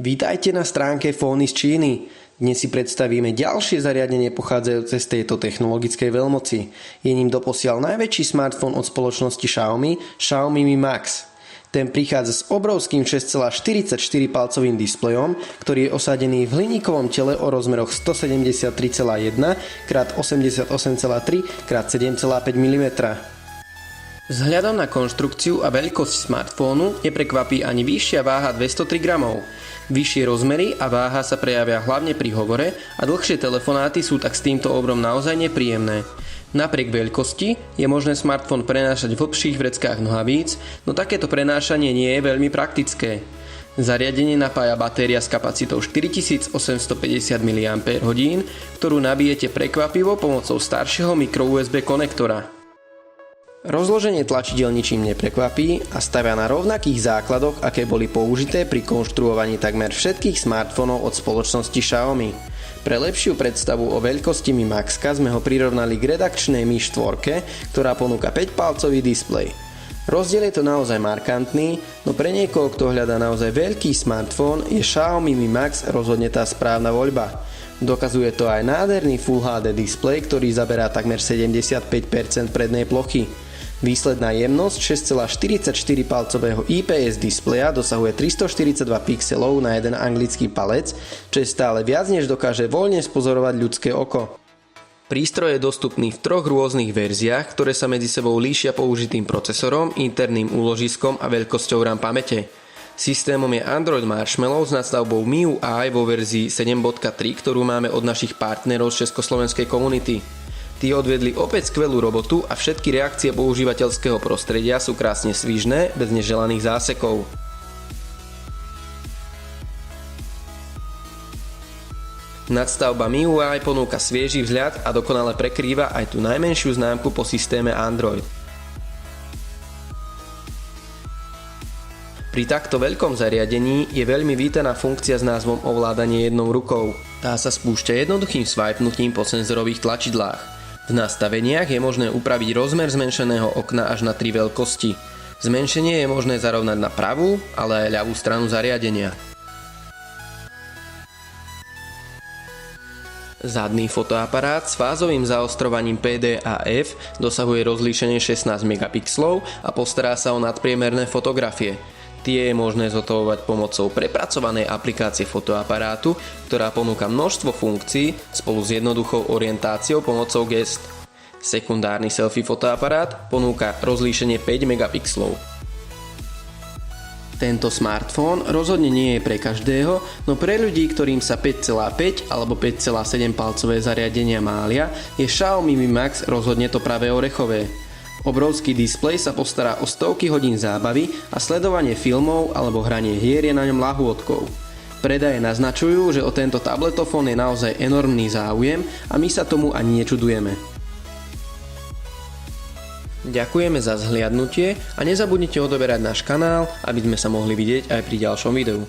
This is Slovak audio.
Vítajte na stránke Fóny z Číny. Dnes si predstavíme ďalšie zariadenie pochádzajúce z tejto technologickej veľmoci. Je ním doposiaľ najväčší smartfón od spoločnosti Xiaomi Mi Max. Ten prichádza s obrovským 6,44 palcovým displejom, ktorý je osadený v hliníkovom tele o rozmeroch 173,1 x 88,3 x 7,5 mm. Vzhľadom na konštrukciu a veľkosť smartfónu neprekvapí ani vyššia váha 203 gramov. Vyššie rozmery a váha sa prejavia hlavne pri hovore a dlhšie telefonáty sú tak s týmto obrom naozaj nepríjemné. Napriek veľkosti je možné smartfón prenášať v hlbších vreckách nohavíc, no takéto prenášanie nie je veľmi praktické. Zariadenie napája batéria s kapacitou 4850 mAh, ktorú nabijete prekvapivo pomocou staršieho micro-USB konektora. Rozloženie tlačidiel ničím neprekvapí a stavia na rovnakých základoch, aké boli použité pri konštruovaní takmer všetkých smartfónov od spoločnosti Xiaomi. Pre lepšiu predstavu o veľkosti Mi Maxka sme ho prirovnali k redakčnej Mi 4, ktorá ponúka 5-palcový displej. Rozdiel je to naozaj markantný, no pre niekoho, kto hľadá naozaj veľký smartfón, je Xiaomi Mi Max rozhodne tá správna voľba. Dokazuje to aj nádherný Full HD displej, ktorý zaberá takmer 75% prednej plochy. Výsledná jemnosť 6,44 palcového IPS displeja dosahuje 342 pixelov na jeden anglický palec, čo je stále viac, než dokáže voľne spozorovať ľudské oko. Prístroj je dostupný v troch rôznych verziách, ktoré sa medzi sebou líšia použitým procesorom, interným úložiskom a veľkosťou RAM pamäte. Systémom je Android Marshmallow s nadstavbou MIUI vo verzii 7.3, ktorú máme od našich partnerov z československej komunity. Tí odvedli opäť skvelú robotu a všetky reakcie používateľského prostredia sú krásne svižné, bez neželaných zásekov. Nadstavba MIUI ponúka svieži vzhľad a dokonale prekrýva aj tú najmenšiu známku po systéme Android. Pri takto veľkom zariadení je veľmi vítaná funkcia s názvom ovládanie jednou rukou. Tá sa spúšťa jednoduchým swipenutím po senzorových tlačidlách. V nastaveniach je možné upraviť rozmer zmenšeného okna až na 3 veľkosti. Zmenšenie je možné zarovnať na pravú, ale aj ľavú stranu zariadenia. Zadný fotoaparát s fázovým zaostrovaním PDAF dosahuje rozlíšenie 16 megapixelov a postará sa o nadpriemerné fotografie. Tie je možné zhotovovať pomocou prepracovanej aplikácie fotoaparátu, ktorá ponúka množstvo funkcií spolu s jednoduchou orientáciou pomocou gest. Sekundárny selfie fotoaparát ponúka rozlíšenie 5 megapixelov. Tento smartfón rozhodne nie je pre každého, no pre ľudí, ktorým sa 5,5 alebo 5,7 palcové zariadenia mália, je Xiaomi Mi Max rozhodne to pravé orechové. Obrovský displej sa postará o stovky hodín zábavy a sledovanie filmov alebo hranie hier je na ňom ľahôdkou. Predaje naznačujú, že o tento tabletofón je naozaj enormný záujem a my sa tomu ani nečudujeme. Ďakujeme za zhliadnutie a nezabudnite odoberať náš kanál, aby sme sa mohli vidieť aj pri ďalšom videu.